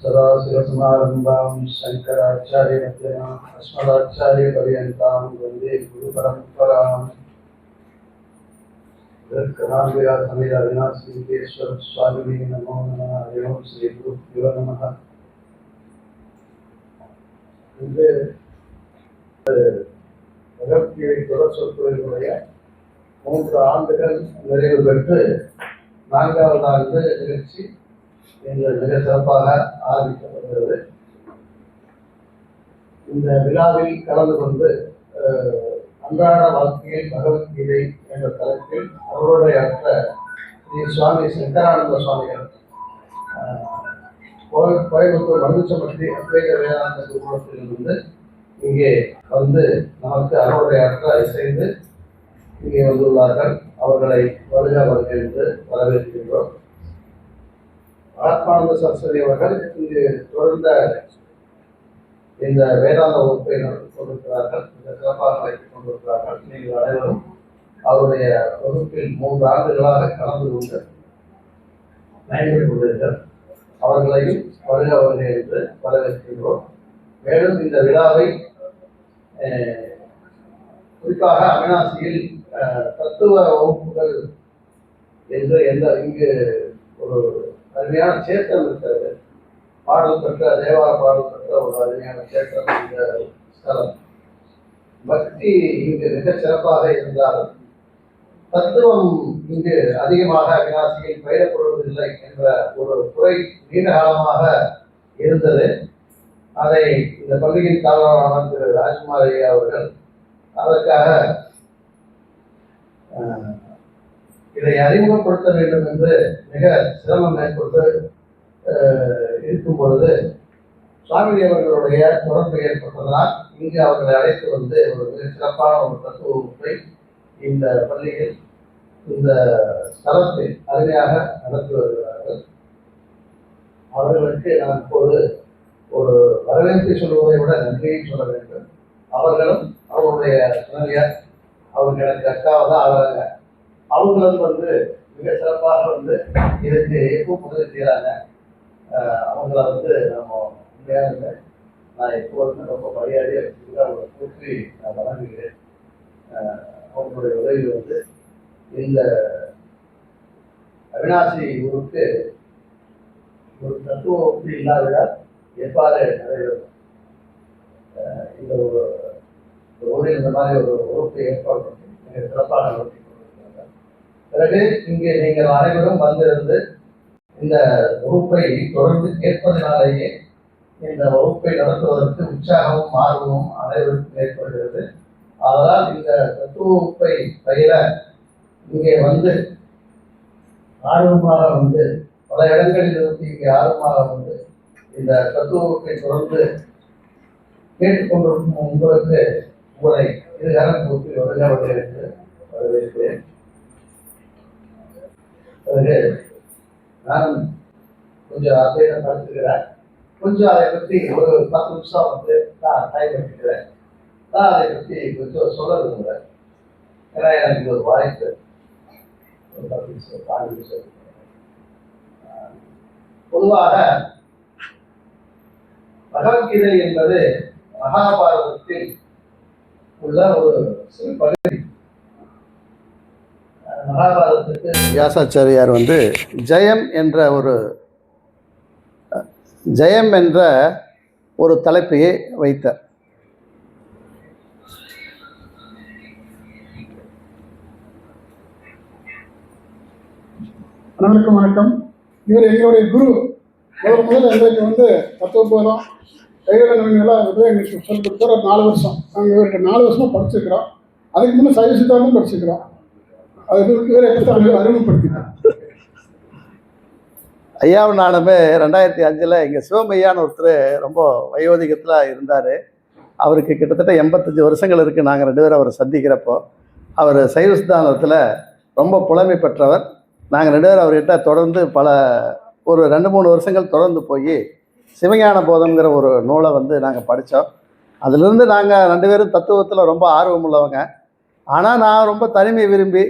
सदाशिवसमारम्भां शङ्कराचार्यमध्यमाम् अस्मदाचार्यपर्यन्तां वन्दे गुरुपरम्पराम्। समेत अविनाशिकेश्वर स्वामिने नमो नमः। हरि ओं श्री गुरुभ्यो नमः। இன்று பகவத்கீதை தொடர் சொற்பொழிவுடைய 3 ஆண்டுகள் நிறைவு பெற்று 4வது ஆண்டு நிகழ்ச்சி இன்று மிக சிறப்பாக ஆரம்பிக்கப்படுகிறது. இந்த விழாவில் கலந்து கொண்டு அன்றாட வாழ்க்கையில் பகவத்கீதை என்ற தலைப்பில் அவருடையற்ற ஸ்ரீ சுவாமி சங்கரானந்த சுவாமிகள் கோயம்புத்தூர் மருந்துச்சம்பட்டி அத்வைத வேதாந்த குருகுலத்திலிருந்து இங்கே வந்து நமக்கு அவருடையற்ற இசைந்து இங்கே வந்துள்ளார்கள். அவர்களை வருக வருக என்று வரவேற்கின்றோம். ஆத்மானந்த சரஸ்வதி அவர்கள் இங்கு தொடர்ந்த இந்த வேதாந்த வகுப்பை நடத்தி கொண்டிருக்கிறார்கள். மிக சிறப்பாக வைத்துக் கொண்டிருக்கிறார்கள். நீங்கள் அனைவரும் அவருடைய வகுப்பில் 3 ஆண்டுகளாக கலந்து கொண்டு பயன்பெற்றுக் கொண்டீர்கள். அவர்களையும் வருக வருக என்று வரவேற்கின்றோம். மேலும் இந்த விழாவை குறிப்பாக அவிநாசியில் தத்துவ வகுப்புகள் என்று இங்கு ஒரு அருமையான சேத்திரம் இருக்கிறது. பாடல் பெற்ற தேவார பாடல் பெற்ற ஒரு அருமையான சேத்திரம் இந்த ஸ்தலம். பக்தி இங்கு மிக சிறப்பாக இருந்தாலும் தத்துவம் இங்கு அதிகமாக அவிநாசியில் பயிரப்படுவதில்லை என்ற ஒரு குறை நீண்ட காலமாக இருந்தது. அதை இந்த பள்ளியின் தாழ்வான திரு ராஜ்குமார் ஐயா அவர்கள் அதற்காக இதை அறிமுகப்படுத்த வேண்டும் என்று மிக சிரமம் மேற்கொண்டு இருக்கும் பொழுது சுவாமி அவர்களுடைய தொடர்பு ஏற்பட்டதனால் இங்கு அவர்களை அழைத்து வந்து ஒரு மிக சிறப்பான ஒரு தத்துவ வகுப்பை இந்த பள்ளியில் இந்த ஸ்தலத்தில் அருமையாக நடத்தி வருகிறார்கள். அவர்களுக்கு நான் இப்போது ஒரு வரவேற்பை சொல்வதை விட நன்றியை சொல்ல வேண்டும். அவர்களும் அவருடைய துணைவியார் அவருக்கு எனக்கு அக்காவை தான் ஆகிறாங்க. அவங்களும் வந்து மிக சிறப்பாக வந்து இதுக்கு எப்போ உதவி செய்கிறாங்க. அவங்கள வந்து நம்ம உண்மையாக நான் எப்போதுமே ரொம்ப மரியாதையாக வச்சுக்கிட்டு அவங்களை கூட்டி நான் வழங்குகிறேன். அவங்களுடைய உதவி வந்து இந்த அவிநாசி ஊருக்கு ஒரு தத்துவ வகுப்பு இல்லாவிட்டால் எவ்வாறு நடைபெறும். இந்த ஊரில் இந்த மாதிரி ஒரு வகுப்பை ஏற்பாடு பண்ணி மிக சிறப்பாக நடத்தி கொண்டிருக்கிறார்கள். பிறகு இங்கே நீங்கள் அனைவரும் வந்திருந்து இந்த வகுப்பை தொடர்ந்து கேட்பதனாலேயே இந்த வகுப்பை நடத்துவதற்கு உற்சாகமும் ஆர்வமும் அனைவருக்கும் ஏற்படுகிறது. அதனால் இந்த தத்துவ வகுப்பை பயிர இங்கே வந்து ஆர்வமாக வந்து பல இடங்களில் இருந்து இங்கே ஆர்வமாக வந்து இந்த தத்துவ வகுப்பை தொடர்ந்து கேட்டுக்கொண்டிருக்கும் உங்களுக்கு உங்களை இருகரம் கூப்பி வருக என்று வரவேற்கிறேன். பிறகு நான் கொஞ்சம் அத்வைதம் படிச்சுக்கிறேன். கொஞ்சம் அதை பற்றி ஒரு 10 நிமிஷம் வந்து நான் டைம் எடுத்துக்கிறேன். நான் அதை பற்றி கொஞ்சம் சொல்ல விரும்புகிறேன். ஏன்னா எனக்கு ஒரு வாய்ப்பு ஒரு 10 நிமிஷம் 5 நிமிஷம். பொதுவாக பகவத்கீதை என்பது மகாபாரதத்தில் உள்ள ஒரு சிறு பகுதி. மகாபாரதத்துக்கு வியாசாச்சாரியார் வந்து ஜெயம் என்ற ஒரு தலைப்பையை வைத்தார். அனைவருக்கும் வணக்கம். இவர் எங்களுடைய குரு. முதல்ல எங்களுக்கு வந்து தத்துவபோதம் கைவிட நவீனெல்லாம் எங்களுக்கு சொல்லிக் கொடுத்தார். ஒரு 4 வருஷம் நாங்கள் இவர்கிட்ட 4 வருஷமாக படிச்சுக்கிறோம். அதுக்கு முன்னே சைவ சித்தாந்தமும் படிச்சுக்கிறோம். அது இவரை பற்றி அறிமுகப்படுத்தினேன். ஐயாவும் நானுமே 2005 இங்கே சிவமையான்னு ஒருத்தர் ரொம்ப வயோதிகத்தில் இருந்தார். அவருக்கு கிட்டத்தட்ட 85 வருஷங்கள் இருக்குது. நாங்கள் 2 பேரும் அவரை சந்திக்கிறப்போ அவர் சைவ சித்தாந்தத்தில் ரொம்ப புலமை பெற்றவர். நாங்கள் 2 பேரும் அவர்கிட்ட தொடர்ந்து ஒரு 2-3 வருஷங்கள் தொடர்ந்து போய் சிவஞான போதம்ங்கிற ஒரு நூலை வந்து நாங்கள் படித்தோம். அதிலிருந்து நாங்கள் 2 பேரும் தத்துவத்தில் ரொம்ப ஆர்வம் உள்ளவங்க. ஆனால் நான் ரொம்ப தனிமை விரும்பி,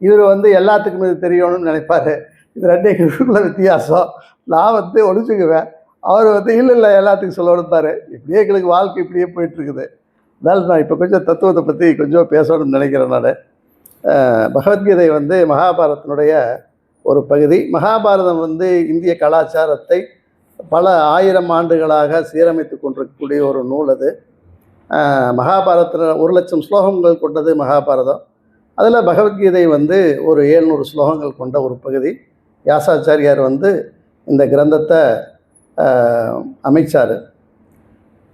இவர் வந்து எல்லாத்துக்குமே இது தெரியணும்னு நினைப்பார். இது 2 எங்களுக்குள்ள வித்தியாசம். நான் வந்து ஒழிச்சுக்குவேன், அவர் வந்து இல்லை எல்லாத்துக்கும் சொல்ல கொடுத்தாரு. இப்படியே எங்களுக்கு வாழ்க்கை இப்படியே போயிட்டுருக்குது. அதனால் நான் இப்போ கொஞ்சம் தத்துவத்தை பற்றி கொஞ்சம் பேசணும்னு நினைக்கிறேன். நான் பகவத்கீதை வந்து மகாபாரதத்தினுடைய ஒரு பகுதி. மகாபாரதம் வந்து இந்திய கலாச்சாரத்தை பல ஆயிரம் ஆண்டுகளாக சீரமைத்து கொண்டிருக்கக்கூடிய ஒரு நூல் அது. மகாபாரதத்தில் 1,00,000 ஸ்லோகங்கள் கொண்டது மகாபாரதம். அதில் பகவத்கீதை வந்து ஒரு 700 ஸ்லோகங்கள் கொண்ட ஒரு பகுதி. வியாசாச்சாரியார் வந்து இந்த கிரந்தத்தை அமைச்சார்.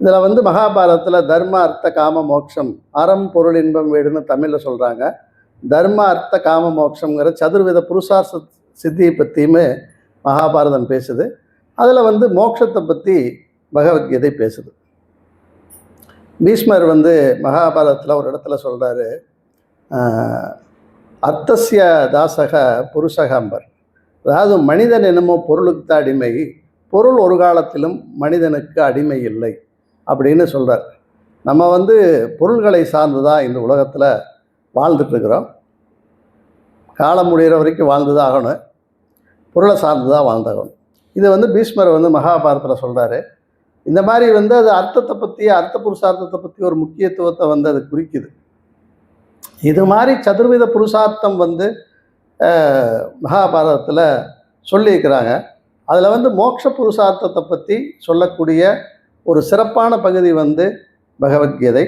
இதில் வந்து மகாபாரதத்தில் தர்ம அர்த்த காம மோட்சம், அறம் பொருள் இன்பம் வீடுன்னு தமிழில் சொல்கிறாங்க. தர்ம அர்த்த காம மோட்சங்கிற சதுர்வித புருஷார்த்த சித்தியை பற்றியுமே மகாபாரதம் பேசுது. அதில் வந்து மோட்சத்தை பற்றி பகவத்கீதை பேசுது. பீஷ்மர் வந்து மகாபாரதத்தில் ஒரு இடத்துல சொல்கிறாரு, அர்த்தஸ்ய தாசக புருஷகம்பர். அதாவது மனிதன் என்னமோ பொருளுக்கு தான் அடிமை, பொருள் ஒரு காலத்திலும் மனிதனுக்கு அடிமை இல்லை அப்படின்னு சொல்கிறார். நம்ம வந்து பொருள்களை சார்ந்து தான் இந்த உலகத்தில் வாழ்ந்துட்டுருக்குறோம். காலம் முடிகிற வரைக்கும் வாழ்ந்து தான் ஆகணும், பொருளை சார்ந்து தான் வாழ்ந்தாகணும். இது வந்து பீஷ்மர் வந்து மகாபாரதத்தில் சொல்கிறாரு. இந்த மாதிரி வந்து அது அர்த்தத்தை பற்றி, அர்த்த புருஷார்த்தத்தை பற்றி ஒரு முக்கியத்துவத்தை வந்து அது குறிக்குது. இது மாதிரி சதுர்வித புருஷார்த்தம் வந்து மகாபாரதத்தில் சொல்லியிருக்கிறாங்க. அதில் வந்து மோட்ச புருஷார்த்தத்தை பற்றி சொல்லக்கூடிய ஒரு சிறப்பான பகுதி வந்து பகவத்கீதை.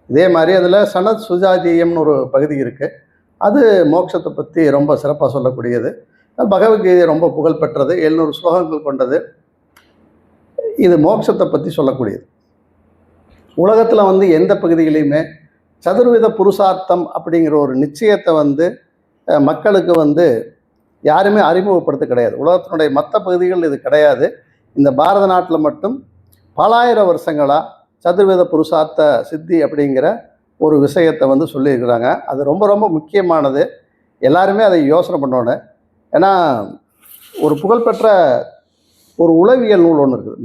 இதே மாதிரி அதில் சனத் சுஜாதீயம்னு ஒரு பகுதி இருக்குது. அது மோட்சத்தை பற்றி ரொம்ப சிறப்பாக சொல்லக்கூடியது. பகவத்கீதை ரொம்ப புகழ்பெற்றது, 700 ஸ்லோகங்கள் கொண்டது. இது மோட்சத்தை பற்றி சொல்லக்கூடியது. உலகத்தில் வந்து எந்த பகுதியிலையுமே சதுர்வித புருஷார்த்தம் அப்படிங்கிற ஒரு நிச்சயத்தை வந்து மக்களுக்கு வந்து யாருமே அறிமுகப்படுத்த கிடையாது. உலகத்தினுடைய மற்ற பகுதிகள் இது கிடையாது. இந்த பாரத நாட்டில் மட்டும் பலாயிரம் வருஷங்களாக சதுர்வித புருஷார்த்த சித்தி அப்படிங்கிற ஒரு விஷயத்தை வந்து சொல்லியிருக்கிறாங்க. அது ரொம்ப ரொம்ப முக்கியமானது. எல்லாருமே அதை யோசனை பண்ணணும். ஏன்னா ஒரு புகழ்பெற்ற ஒரு உளவியல் நூல் ஒன்று இருக்குது,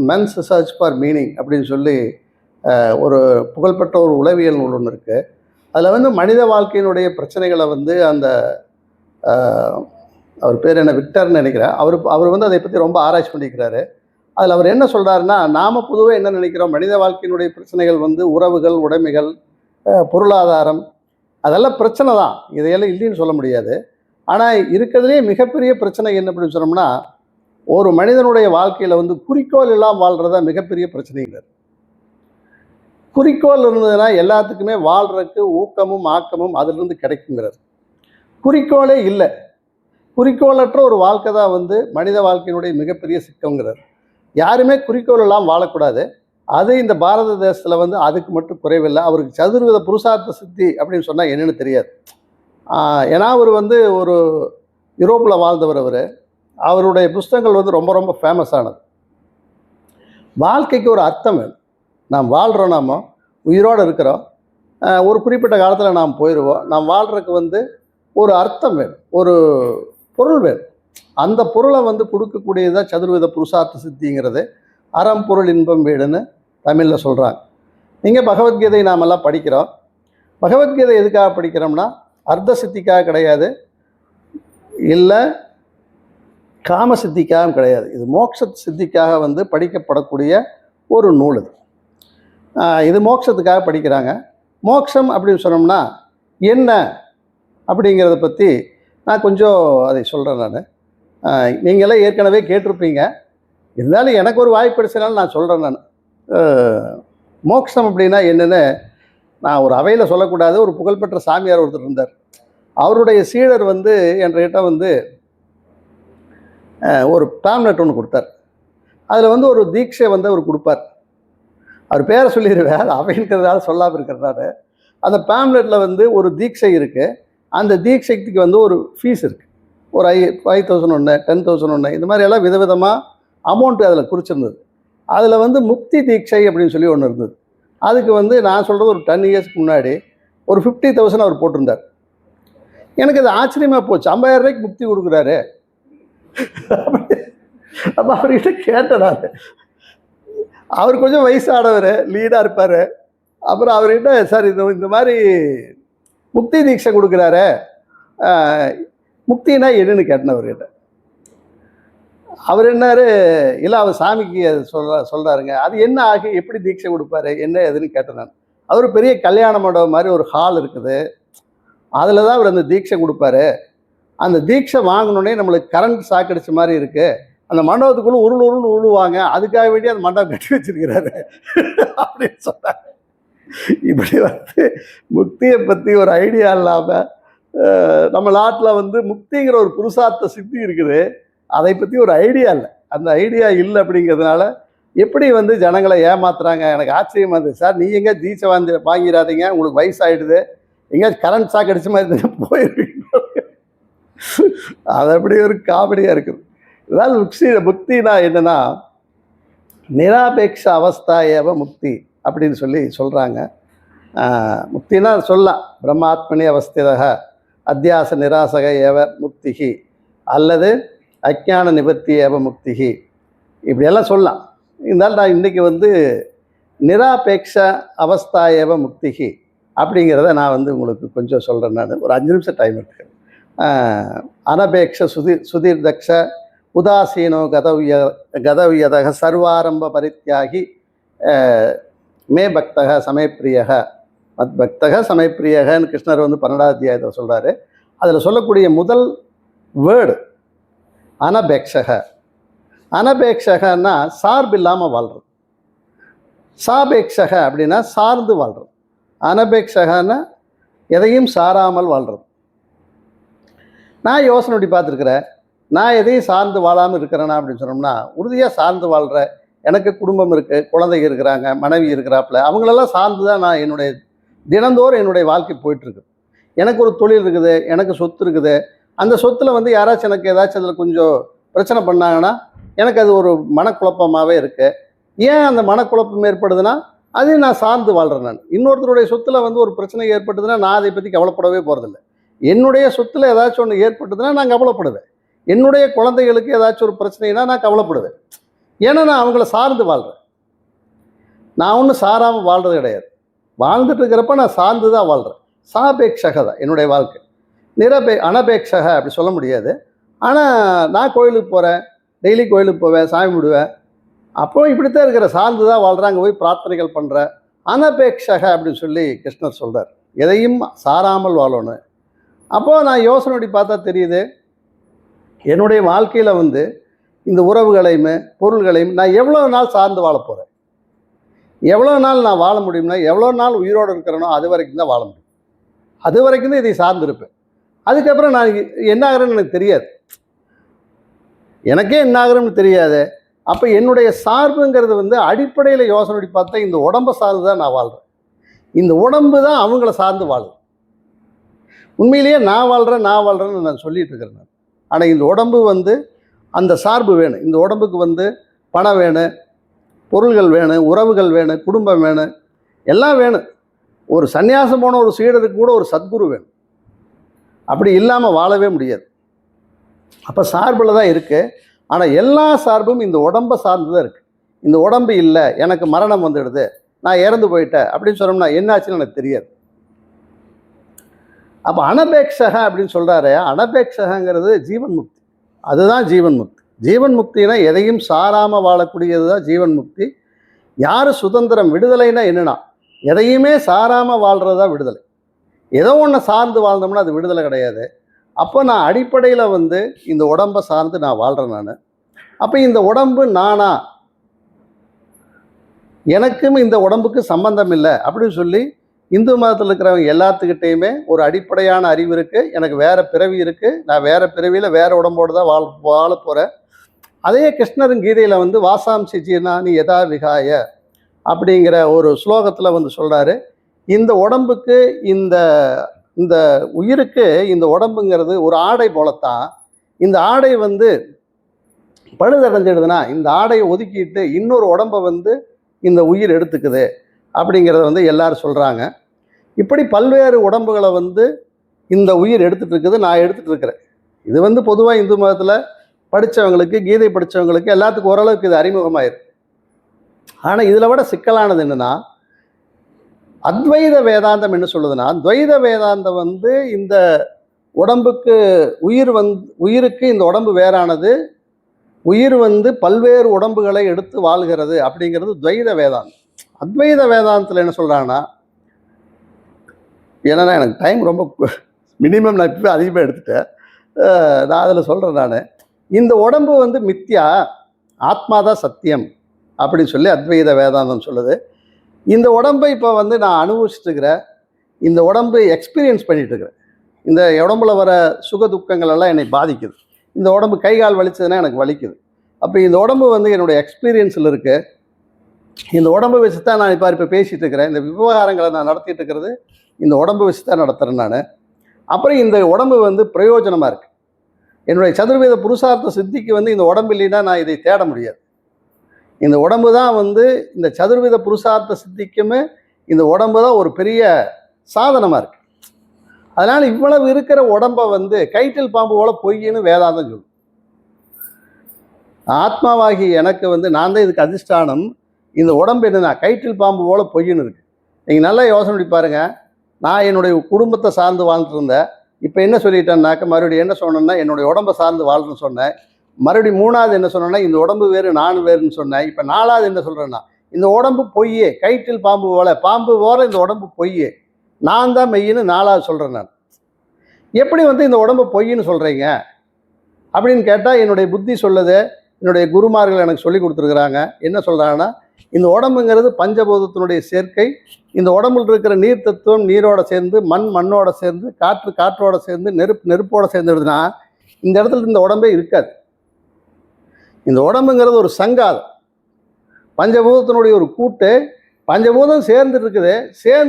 மென்ஸ் சர்ச் ஃபார் மீனிங் அப்படின்னு சொல்லி ஒரு புகழ்பெற்ற ஒரு உளவியல் நூல் ஒன்று இருக்குது. அதில் வந்து மனித வாழ்க்கையினுடைய பிரச்சனைகளை வந்து அந்த அவர் பேர் என்ன, விக்டர்னு நினைக்கிறேன், அவர் வந்து அதை பற்றி ரொம்ப ஆராய்ச்சி பண்ணிக்கிறாரு. அதில் அவர் என்ன சொல்கிறாருன்னா, நாம் பொதுவாக என்ன நினைக்கிறோம், மனித வாழ்க்கையினுடைய பிரச்சனைகள் வந்து உறவுகள், உடைமைகள், பொருளாதாரம், அதெல்லாம் பிரச்சனை தான், இதையெல்லாம் இல்லைன்னு சொல்ல முடியாது. ஆனால் இருக்கிறதுலே மிகப்பெரிய பிரச்சனை என்ன அப்படின்னு சொன்னோம்னா, ஒரு மனிதனுடைய வாழ்க்கையில் வந்து குறிக்கோள் இல்லாமல் வாழ்கிறதா மிகப்பெரிய பிரச்சனைங்கிறார். குறிக்கோள் இருந்ததுன்னா எல்லாத்துக்குமே வாழ்கிறதுக்கு ஊக்கமும் ஆக்கமும் அதிலிருந்து கிடைக்குங்கிறார். குறிக்கோளே இல்லை, குறிக்கோளற்ற ஒரு வாழ்க்கை தான் வந்து மனித வாழ்க்கையினுடைய மிகப்பெரிய சிக்கல்ங்கிறார். யாருமே குறிக்கோள் எல்லாம் வாழக்கூடாது. அது இந்த பாரத தேசத்தில் வந்து அதுக்கு மட்டும் குறைவில்லை. அவருக்கு சதுர்வித புருஷார்த்த சித்தி அப்படின்னு சொன்னால் என்னென்னு தெரியாது. ஏன்னா அவர் வந்து ஒரு யூரோப்பில் வாழ்ந்தவர். அவருடைய புஸ்தகங்கள் வந்து ரொம்ப ரொம்ப ஃபேமஸானது. வாழ்க்கைக்கு ஒரு அர்த்தம் வேணும். நாம் வாழ்கிறோம், நாம் உயிரோடு இருக்கிறோம், ஒரு குறிப்பிட்ட காலத்தில் நாம் போயிடுவோம். நாம் வாழ்கிறதுக்கு வந்து ஒரு அர்த்தம் வேணும், ஒரு பொருள் வேணும். அந்த பொருளை வந்து கொடுக்கக்கூடியதான் சதுர்வித புருஷார்த்த சித்திங்கிறது. அறம் பொருள் இன்பம் வீடுன்னு தமிழில் சொல்கிறாங்க. நீங்கள் பகவத்கீதை நாமெல்லாம் படிக்கிறோம். பகவத்கீதை எதுக்காக படிக்கிறோம்னா அர்த்த சித்திக்காக கிடையாது, இல்லை காம சித்திக்காகவும் கிடையாது. இது மோட்ச சித்திக்காக வந்து படிக்கப்படக்கூடிய ஒரு நூல். இது மோட்சத்துக்காக படிக்கிறாங்க. மோட்சம் அப்படின்னு சொன்னோம்னா என்ன அப்படிங்கிறத பற்றி நான் கொஞ்சம் அதை சொல்கிறேன். நீங்களே ஏற்கனவே கேட்டிருப்பீங்க, இருந்தாலும் எனக்கு ஒரு வாய்ப்பு கிடைச்சனால நான் சொல்கிறேன். மோட்சம் அப்படின்னா என்னென்னு நான் ஒரு அவையில் சொல்லக்கூடாது. ஒரு புகழ்பெற்ற சாமியார் ஒருத்தர் இருந்தார். அவருடைய சீடர் வந்து என்கிட்ட வந்து ஒரு பேம்லெட் ஒன்று கொடுத்தார். அதில் வந்து ஒரு தீட்சை வந்து அவர் கொடுப்பார். அவர் பேரை சொல்லிடுவேன், அது அவைங்கிறதால சொல்லாமல் இருக்கிறதாரு. அந்த பேம்லெட்டில் வந்து ஒரு தீட்சை இருக்குது. அந்த தீட்சைக்கு வந்து ஒரு ஃபீஸ் இருக்குது. ஒரு 5,000 ஒன்று, 10,000 ஒன்று, இந்த மாதிரி எல்லாம் விதவிதமாக அமௌண்ட்டு அதில் குறிச்சிருந்தது. அதில் வந்து முக்தி தீட்சை அப்படின்னு சொல்லி ஒன்று இருந்தது. அதுக்கு வந்து நான் சொல்கிறது ஒரு 10 இயர்ஸ்க்கு முன்னாடி ஒரு 50,000 அவர் போட்டிருந்தார். எனக்கு அது ஆச்சரியமாக போச்சு. 50,000 ரூபாய்க்கு முக்தி கொடுக்குறாரு. அப்போ அவர்கிட்ட கேட்டேன் நான். அவர் கொஞ்சம் வயசானவர், லீடாக இருப்பார். அப்புறம் அவர்கிட்ட, சார் இந்த மாதிரி முக்தி தீட்சை கொடுக்குறாரு, முக்தினா என்னன்னு கேட்டேன் அவர்கிட்ட. அவர் என்னாரு, இல்லை அவர் சாமிக்கு அது சொல்கிறாருங்க. அது என்ன ஆகி எப்படி தீட்சை கொடுப்பாரு என்ன எதுன்னு கேட்டேன் நான். அவர் பெரிய கல்யாண மண்டபம் மாதிரி ஒரு ஹால் இருக்குது, அதில் தான் அவர் அந்த தீட்சை கொடுப்பாரு. அந்த தீட்சை வாங்கினோடனே நம்மளுக்கு கரண்ட் சாக்கடிச்ச மாதிரி இருக்குது, அந்த மண்டபத்துக்குள்ளே உருள் உருளுவாங்க, அதுக்காக வேண்டி அந்த மண்டபம் கட்டி வச்சிருக்கிறாரு அப்படின்னு சொன்னார். இப்படி முக்தியை பற்றி ஒரு ஐடியா இல்லாமல் நம்ம நாட்டில் முக்திங்கிற ஒரு புருஷார்த்த சித்தி இருக்குது, அதை பற்றி ஒரு ஐடியா இல்லை. அந்த ஐடியா இல்லை அப்படிங்கிறதுனால எப்படி ஜனங்களை ஏமாத்துறாங்க. எனக்கு ஆச்சரியமாக இருந்தது. சார் நீ எங்கே தீட்சை வாங்கிடாதீங்க, உங்களுக்கு வயசாகிடுது, எங்கேயாச்சும் கரண்ட் ஷாக் அடிச்ச மாதிரி போயிருவீங்க. அது அப்படி ஒரு காமெடியாக இருக்குது. இதனால் முக்தினா என்னென்னா நிராபேட்ச அவஸ்தா ஏவ முக்தி அப்படின்னு சொல்கிறாங்க. முக்தினா சொல்லலாம் பிரம்மாத்மனி அவஸ்திதக அத்தியாச நிராசக ஏவ முக்திகி அல்லது அஜ்ஞான நிவர்த்தி ஏவ முக்திகி, இப்படியெல்லாம் சொல்லலாம். இருந்தாலும் நான் இன்றைக்கி நிராபேட்ச அவஸ்தா ஏவ முக்திகி அப்படிங்கிறத நான் உங்களுக்கு கொஞ்சம் சொல்கிறேன். நான் ஒரு 5 நிமிஷம் டைம் எடுத்துக்கிறேன். அனபேட்ச சுதீர்தக்ஷ உதாசீனோ கதவியதக சர்வாரம்ப பரித்தியாகி மே பக்தக சமயப்பிரியக மத் பக்தக சமயப்பிரியகன்னு கிருஷ்ணர் 12வது அத்தியாயத்தில் சொல்கிறாரு. அதில் சொல்லக்கூடிய முதல் வேர்டு அனபேட்சக. அனபேட்சகன்னா சார்பு இல்லாமல் வாழ்கிறது. சாபேட்சக அப்படின்னா சார்ந்து வாழ்கிறது. அனபேட்சகன்னா எதையும் சாராமல் வாழ்கிறது. நான் யோசனை பண்ணி பார்த்துருக்குறேன், நான் எதையும் சார்ந்து வாழாமல் இருக்கிறேன்னா அப்படின்னு சொன்னோம்னா, உறுதியாக சார்ந்து வாழ்கிற, எனக்கு குடும்பம் இருக்குது, குழந்தைங்க இருக்கிறாங்க, மனைவி இருக்கிறாப்புல, அவங்களெல்லாம் சார்ந்து தான் நான் என்னுடைய தினந்தோறும் என்னுடைய வாழ்க்கை போயிட்டுருக்கு. எனக்கு ஒரு தொழில் இருக்குது, எனக்கு சொத்து இருக்குது, அந்த சொத்தில் யாராச்சும் எனக்கு ஏதாச்சும் அதில் கொஞ்சம் பிரச்சனை பண்ணாங்கன்னா எனக்கு அது ஒரு மனக்குழப்பமாகவே இருக்குது. ஏன் அந்த மனக்குழப்பம் ஏற்படுதுன்னா அதையும் நான் சார்ந்து வாழ்கிறேன். நான் இன்னொருத்தருடைய சொத்தில் ஒரு பிரச்சனை ஏற்பட்டதுன்னா நான் அதை பற்றி கவலைப்படவே போகிறதில்ல. என்னுடைய சொத்தில் ஏதாச்சும் ஒன்று ஏற்பட்டதுன்னா நான் கவலைப்படுவேன். என்னுடைய குழந்தைகளுக்கு ஏதாச்சும் ஒரு பிரச்சனைனா நான் கவலைப்படுவேன். ஏன்னா நான் அவங்கள சார்ந்து வாழ்கிறேன். நான் ஒன்றும் சாராமல் வாழ்கிறது கிடையாது. வாழ்ந்துட்டு இருக்கிறப்ப நான் சார்ந்து தான் வாழ்கிறேன். சாபேட்சக தான் என்னுடைய வாழ்க்கை. அனபேட்சக அப்படி சொல்ல முடியாது. ஆனால் நான் கோயிலுக்கு போகிறேன், டெய்லி கோயிலுக்கு போவேன், சாமி விடுவேன், அப்போ இப்படித்தான் இருக்கிற, சார்ந்து தான் வாழ்கிறாங்க, போய் பிரார்த்தனைகள் பண்ணுறேன். அனபேட்சக அப்படின்னு சொல்லி கிருஷ்ணர் சொல்கிறார், எதையும் சாராமல் வாழணும். அப்போது நான் யோசனை பண்ணி பார்த்தா தெரியுது, என்னுடைய வாழ்க்கையில் இந்த உறவுகளையும் பொருள்களையும் நான் எவ்வளோ நாள் சார்ந்து வாழ போகிறேன், எவ்வளோ நாள் நான் வாழ முடியும்னா, எவ்வளோ நாள் உயிரோடு இருக்கிறேனோ அது வரைக்கும் தான் வாழ முடியும். அது வரைக்கும் தான் இதை சார்ந்திருப்பேன். அதுக்கப்புறம் நான் என்ன ஆகிறேன்னு எனக்கு தெரியாது, எனக்கே என்ன ஆகிறேன்னு தெரியாது. அப்போ என்னுடைய சார்புங்கிறது அடிப்படையில் யோசனை பண்ணி பார்த்தா இந்த உடம்பை சார்ந்து தான் நான் வாழ்கிறேன். இந்த உடம்பு தான் அவங்கள சார்ந்து வாழுது. உண்மையிலேயே நான் வாழ்கிறேன்னு நான் சொல்லிட்டு இருக்கிறேன். ஆனால் இந்த உடம்பு அந்த சார்பு வேணும். இந்த உடம்புக்கு பணம் வேணும், பொருள்கள் வேணும், உறவுகள் வேணும், குடும்பம் வேணும், எல்லாம் வேணும். ஒரு சன்னியாசம் போன ஒரு சீடருக்கு கூட ஒரு சத்குரு வேணும். அப்படி இல்லாமல் வாழவே முடியாது. அப்போ சார்பில் தான் இருக்குது. ஆனால் எல்லா சார்பும் இந்த உடம்பை சார்ந்து தான் இருக்குது. இந்த உடம்பு இல்லை, எனக்கு மரணம் வந்துடுது, நான் இறந்து போயிட்டேன் அப்படின்னு சொன்னோம்னா என்னாச்சுன்னு எனக்கு தெரியாது. அப்போ அனபேட்சக அப்படின்னு சொல்கிறாரு. அனபேட்சகங்கிறது ஜீவன் முக்தி, அதுதான் ஜீவன் முக்தி. ஜீவன் முக்தினா எதையும் சாராமல் வாழக்கூடியது தான் ஜீவன் முக்தி. யார் சுதந்திரம், விடுதலைன்னா என்னென்னா எதையுமே சாராமல் வாழ்கிறது தான் விடுதலை. ஏதோ ஒன்று சார்ந்து வாழ்ந்தோம்னா அது விடுதலை கிடையாது. அப்போ நான் அடிப்படையில் இந்த உடம்பை சார்ந்து நான் வாழ்கிறேன். நான் அப்போ இந்த உடம்பு நானா, எனக்கும் இந்த உடம்புக்கு சம்பந்தம் இல்லை அப்படின்னு சொல்லி இந்து மதத்தில் இருக்கிறவங்க எல்லாத்துக்கிட்டேயுமே ஒரு அடிப்படையான அறிவு இருக்குது. எனக்கு வேறு பிறவி இருக்குது, நான் வேறு பிறவியில் வேறு உடம்போடு தான் வாழ போகிறேன். அதே கிருஷ்ணரும் கீதையில் வாசாம்சி ஜீர்ணானி யதா விகாய அப்படிங்கிற ஒரு ஸ்லோகத்தில் சொல்கிறாரு, இந்த உடம்புக்கு இந்த இந்த உயிருக்கு இந்த உடம்புங்கிறது ஒரு ஆடை போலத்தான். இந்த ஆடை பழுதடைஞ்சிடுதுன்னா இந்த ஆடையை ஒதுக்கிட்டு இன்னொரு உடம்பை இந்த உயிர் எடுத்துக்குது அப்படிங்கிறத எல்லாரும் சொல்கிறாங்க. இப்படி பல்வேறு உடம்புகளை இந்த உயிர் எடுத்துகிட்டு இருக்குது, நான் எடுத்துகிட்டு இருக்கிறேன். இது பொதுவாக இந்து மதத்தில் படித்தவங்களுக்கு, கீதை படித்தவங்களுக்கு எல்லாத்துக்கும் ஓரளவுக்கு இது அறிமுகமாயிருக்கு. ஆனால் இதில் விட சிக்கலானது என்னென்னா, அத்வைத வேதாந்தம் என்ன சொல்லுதுன்னா, துவைத வேதாந்தம் இந்த உடம்புக்கு உயிருக்கு இந்த உடம்பு வேறானது, உயிர் வந்து பல்வேறு உடம்புகளை எடுத்து வாழ்கிறது அப்படிங்கிறது துவைத வேதாந்தம். அத்வைத வேதாந்தத்தில் என்ன சொல்கிறாங்கன்னா, ஏன்னா எனக்கு டைம் ரொம்ப மினிமம், நான் இப்போ அதிகமாக எடுத்துட்டேன். நான் அதில் சொல்கிறேன், நான் இந்த உடம்பு வந்து மித்யா, ஆத்மா தான் சத்தியம் அப்படின்னு சொல்லி அத்வைத வேதாந்தம் சொல்லுது. இந்த உடம்பை இப்போ வந்து நான் அனுபவிச்சுட்டு இருக்கிறேன், இந்த உடம்பு எக்ஸ்பீரியன்ஸ் பண்ணிட்டு இருக்கிறேன். இந்த உடம்புல வர சுக துக்கங்கள் எல்லாம் என்னை பாதிக்குது. இந்த உடம்பு கை கால் வலிச்சதுன்னா எனக்கு வலிக்குது. அப்போ இந்த உடம்பு வந்து என்னுடைய எக்ஸ்பீரியன்ஸில் இருக்குது. இந்த உடம்பை வச்சு தான் நான் இப்போ பேசிகிட்டு இருக்கிறேன். இந்த விவகாரங்களை நான் நடத்திட்டு இருக்கிறது இந்த உடம்பு வச்சு தான் நடத்துகிறேன் நான். அப்புறம் இந்த உடம்பு வந்து பிரயோஜனமாக இருக்குது. என்னுடைய சதுர்வேத புருஷார்த்த சித்திக்கு வந்து இந்த உடம்பு இல்லைன்னா நான் இதை தேட முடியாது. இந்த உடம்பு தான் வந்து இந்த சதுர்வேத புருஷார்த்த சித்திக்குமே இந்த உடம்பு தான் ஒரு பெரிய சாதனமாக இருக்குது. அதனால் இவ்வளவு இருக்கிற உடம்பை வந்து கைட்டில் பாம்பு போல பொய்ன்னு வேதாந்தம் சொல்லும். ஆத்மாவாகி எனக்கு வந்து நான் தான் இதுக்கு அதிஷ்டானம். இந்த உடம்பு என்னன்னா கைட்டில் பாம்பு போல பொய்ன்னு இருக்குது. நீங்கள் நல்லா யோசனை பண்ணி பாருங்கள். நான் என்னுடைய குடும்பத்தை சார்ந்து வாழ்ந்துட்டு இருந்தேன். இப்போ என்ன சொல்லிட்டேன்னாக்க, மறுபடியும் என்ன சொன்னேன்னா என்னுடைய உடம்பை சார்ந்து வாழ்றேன்னு சொன்னேன். மறுபடியும் மூணாவது என்ன சொன்னேன்னா இந்த உடம்பு வேறு நான் வேறுன்னு சொன்னேன். இப்போ நாலாவது என்ன சொல்கிறேன்னா இந்த உடம்பு பொய்யே, கைட்டில் பாம்பு போல இந்த உடம்பு பொய்யே, நான் தான் மெய்யின்னு நாலாவது சொல்கிறேன். நான் எப்படி வந்து இந்த உடம்பு பொய்ன்னு சொல்கிறீங்க அப்படின்னு கேட்டால், என்னுடைய புத்தி சொல்லுது, என்னுடைய குருமார்கள் எனக்கு சொல்லி கொடுத்துருக்குறாங்க. என்ன சொல்கிறாங்கன்னா, இந்த உடம்புங்கிறது பஞ்சபூதத்தினுடைய சேர்க்கை. இந்த உடம்புல இருக்கிற நீர் தத்துவம் நீரோட சேர்ந்து, மண்ணோட சேர்ந்து, காற்றோட சேர்ந்து, நெருப்போட சேர்ந்துடுதுன்னா இந்த இடத்துல இந்த உடம்பே இருக்காது. இந்த உடம்புங்கிறது ஒரு சங்காதம், பஞ்சபூதத்தினுடைய ஒரு கூட்டு. பஞ்சபூதம் சேர்ந்து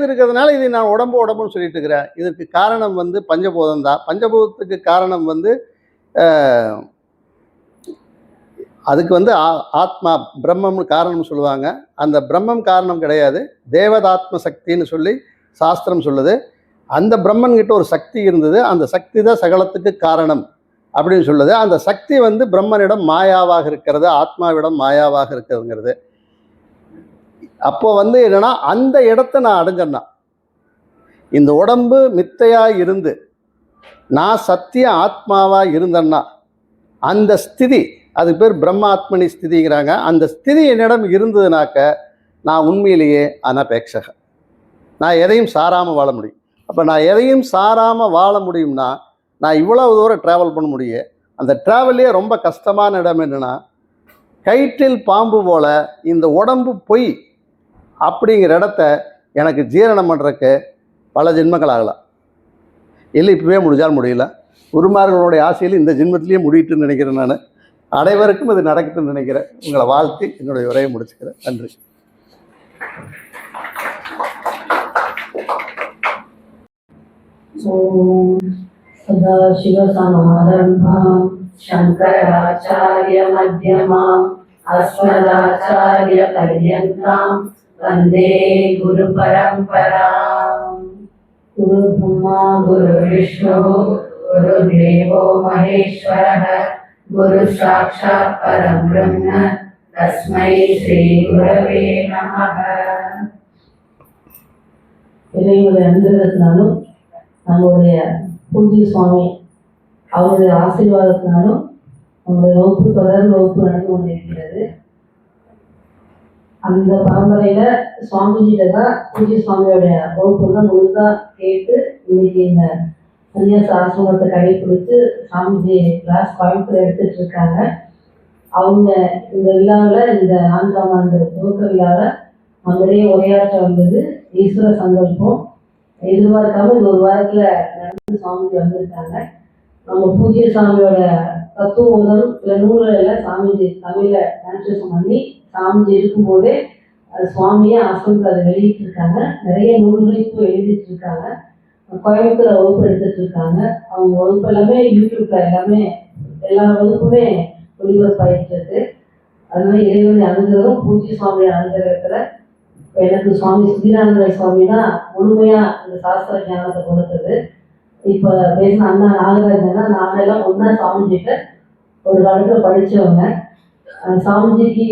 இருக்கிறதுனால இதை நான் உடம்புன்னு சொல்லிட்டு இருக்கிறேன். இதற்கு காரணம் வந்து பஞ்சபூதம் தான். பஞ்சபூதத்துக்கு காரணம் வந்து அதுக்கு வந்து ஆத்மா பிரம்மம்னு காரணம் சொல்லுவாங்க. அந்த பிரம்மம் காரணம் கிடையாது, தேவதாத்ம சக்தின்னு சொல்லி சாஸ்திரம் சொல்லுது. அந்த பிரம்மன் கிட்ட ஒரு சக்தி இருந்தது, அந்த சக்தி தான் சகலத்துக்கு காரணம் அப்படின்னு சொல்லுது. அந்த சக்தி வந்து பிரம்மனிடம் மாயாவாக இருக்கிறது, ஆத்மாவிடம் மாயாவாக இருக்கிறதுங்கிறது. அப்போ வந்து என்னன்னா, அந்த இடத்த நான் அடைஞ்சேன்னா, இந்த உடம்பு மித்தையாக இருந்து நான் சத்திய ஆத்மாவாக இருந்தேன்னா அந்த ஸ்திதி, அது பேர் பிரம்மாத்மனி ஸ்திதிங்கிறாங்க. அந்த ஸ்திதி என்னிடம் இருந்ததுனாக்க நான் உண்மையிலேயே அனபேட்சக, நான் எதையும் சாராமல் வாழ முடியும். அப்போ நான் எதையும் சாராமல் வாழ முடியும்னா நான் இவ்வளவு தூரம் ட்ராவல் பண்ண முடியும். அந்த ட்ராவல்லே ரொம்ப கஷ்டமான இடம் என்னென்னா, கைட்டில் பாம்பு போல் இந்த உடம்பு பொய் அப்படிங்கிற இடத்த எனக்கு ஜீரணம் பண்ணுறக்கு பல ஜென்மங்கள் ஆகலாம். இல்லை இப்போவே முடிஞ்சால் முடியல. குருமார்களுடைய ஆசையில் இந்த ஜென்மத்திலேயே முடியிட்டுன்னு நினைக்கிறேன். நான் அனைவருக்கும் இது நடக்கட்டும்னு நினைக்கிறேன். உங்களை வாழ்த்தி என்னுடைய உரையை முடிச்சுக்கிறேன். நன்றி. சதாசிவசமாரம்பாம் சங்கராச்சார்ய மத்யமாம் அஸ்மதாச்சார்ய பர்யந்தாம் வந்தே குரு பரம்பராம். குரு பிரம்மா குரு விஷ்ணு குரு தேவோ மகேஸ்வரः குரு சாட்சாத் பரம் பிரம்ம தஸ்மை ஸ்ரீ குரவே நமः. இறைவனுடைய அனுகிரகத்தினாலும் நம்மளுடைய பூஜ்ய சுவாமி அவருடைய ஆசீர்வாதத்தினாலும் நம்மளுடைய வகுப்பு தொடர் வகுப்பு நடந்து கொண்டிருக்கிறது. அந்த பரம்பரையில சுவாமிஜியில தான் பூஜ்ய சுவாமியோடைய வகுப்புலாம் முழுதா கேட்டு இன்னைக்கு இந்த சன்னியாச ஆசிரமத்தை கடைபிடிச்சு சுவாமிஜி கிளாஸ் கோயம்புத்தூர் எடுத்துட்டு இருக்காங்க. அவங்க இந்த விழாவில், இந்த 4ஆம் ஆண்டு துவக்க விழாவில் நம்மளே உரையாற்ற வந்தது ஈஸ்வர சங்கல்பம். எதிர்பார்க்காம இந்த ஒரு வாரத்துல நடந்து சுவாமிஜி வந்திருக்காங்க. நம்ம பூஜ்ய சாமியோட தத்துவம் முதல் சில நூல்களில் சாமிஜி தமிழ்ல டிரான்ஸ்லேஷன் பண்ணி சாமிஜி இருக்கும்போதே சுவாமியே ஆசிரமத்தில் அதை வெளியிட்டு இருக்காங்க. நிறைய நூல்களை இப்போ எழுதிட்டு இருக்காங்க. கோயம்புத்தூர் வகுப்பு எடுத்துட்டு இருக்காங்க. அவங்க வகுப்பு எல்லாமே யூடியூப்ல எல்லா வகுப்புமே ஒளிபரப்பாயிட்டு இருக்கு. அதனால இறைவனுடைய அனுகிரகம், பூஜ்ய சுவாமியோட அனுகிரகத்துல எனக்கு சுவாமி சுத்திரானந்த சுவாமி தான் முழுமையா இந்த சாஸ்திர ஞானத்தை கொடுத்தது. இப்ப பேசின அண்ணா நாகராஜன் தான், நாங்கெல்லாம் ஒன்னா சாமிஜிட்ட ஒரு காலத்துல படிச்சவங்க. சாமிஜிக்கு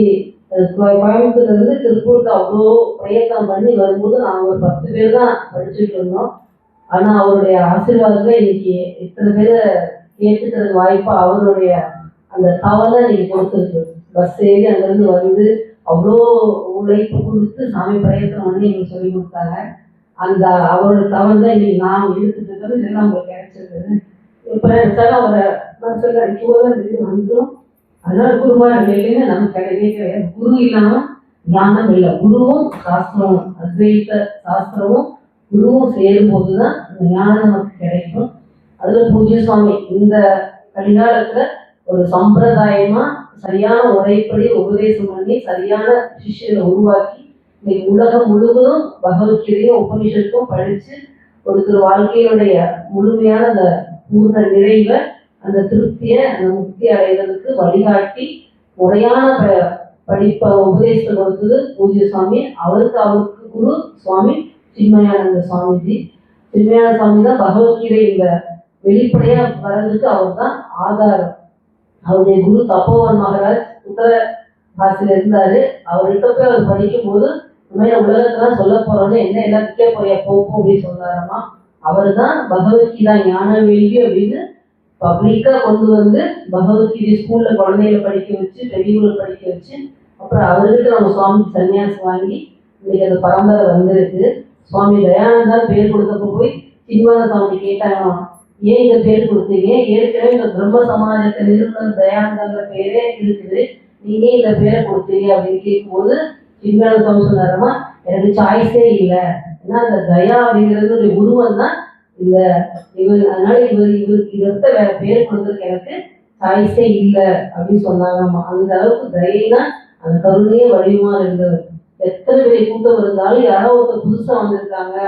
கோயம்புத்தூர்ல இருந்து திருப்பூருக்கு அவ்வளோ பிரயத்தனம் பண்ணி வரும்போது நாங்கள் ஒரு 10 பேர் தான் படிச்சுட்டு இருந்தோம். ஆனா அவருடைய ஆசீர்வாதத்துல இன்னைக்கு இத்தனை பேரை கேட்டுக்கிறது வாய்ப்பா அவருடைய அந்த தவணை நீங்க கொடுத்துருக்கு. பஸ் ஏறி அங்கிருந்து வந்து அவ்வளோ உழைப்பு கொடுத்து சாமி பிரயத்தனம் பண்ணி எங்களுக்கு சொல்லி கொடுத்தாங்க. அந்த அவரோட தவணை தான் இன்னைக்கு நான் எடுத்துட்டு இருக்கிறது, இதெல்லாம் உங்களுக்கு கிடைச்சிருக்குது. இப்போ நினைச்சாலும் அவரை நான் சொல்ல அடிக்கும்போது இது வந்துடும். அதனால குருமா இல்லைன்னு நமக்கு கிடையவே கிடையாது. குரு இல்லாம ஞானம் இல்லை. குருவும் சாஸ்திரமும், அத்வைத சாஸ்திரமும் குருவும் சேரும் போதுதான் அந்த ஞானம் நமக்கு கிடைக்கும். அதுல பூஜ்ய சுவாமி இந்த கலிகாலத்துல ஒரு சம்பிரதாயமா சரியான முறைப்படி உபதேசம் பண்ணி சரியான சிஷ்யரை உருவாக்கி இன்னைக்கு உலகம் முழுவதும் பகவத்கீதையும் உபனிஷத்தும் படிச்சு ஒருத்தர் வாழ்க்கையுடைய முழுமையான அந்த பூர்ண நிறைவை, அந்த திருப்தியை, அந்த முக்தி அடைவதற்கு வழிகாட்டி முறையான படிப்ப உபதேசத்தை கொடுத்தது பூஜ்ய சுவாமி. அவருக்கு குரு சுவாமி சின்மயானந்த சுவாமிஜி. சின்மயானந்த சுவாமி தான் பகவத்கீதை இந்த வெளிப்படையா வர்றதுக்கு அவர் தான் ஆதாரம். அவருடைய குரு தப்போவன் மகாராஜ் உத்தரகாசில இருந்தாரு. அவர்கிட்ட போய் அவர் படிக்கும் போது உலகத்தான் சொல்ல போறோன்னு என்ன எல்லாம் விற்க போறியா போப்போம் அப்படின்னு சொன்னாராமா. அவர் தான் பகவத்கீதா ஞான வேள்வி அப்படின்னு பப்ளிக்கா கொண்டு வந்து பகவத்கீதை ஸ்கூல்ல குழந்தைகளை படிக்க வச்சு, பெரியவங்களை படிக்க வச்சு, அப்புறம் அவர்கிட்ட நம்ம சுவாமி சன்னியாசம் வாங்கி இன்னைக்கு அந்த பரம்பரை வந்திருக்கு. சுவாமி தயானந்தா பேர் கொடுத்தப்ப போய் சின்மயானந்த சுவாமி கேட்டாங்க, ஏன் இந்த பேர் கொடுத்தீங்க? ஏற்கனவே இந்த பிரம்ம சமாஜத்தை நிறுவனம் தயானந்தாங்கிற பேரே இருக்குது, நீங்க இந்த பேரை கொடுத்தீங்க அப்படின்னு கேட்கும்போது சின்மயானந்த சுவாமி சொன்னாரமா, எனக்கு சாய்ஸே இல்லை. ஏன்னா அந்த தயா அப்படிங்கிறது உருவம் தான் இந்த இவர், அதனால இவருக்கு இவர்கிட்ட வேற பேர் கொடுத்ததுக்கு எனக்கு சாய்ஸே இல்லை அப்படின்னு சொன்னாங்கம்மா. அந்த அளவுக்கு தயைனா அந்த கருணையே வடிவமா இருந்தது. எத்தனை பெரிய கூட்டம் இருந்தாலும் யாரோ ஒருத்தர் புதுசா வந்திருக்காங்க,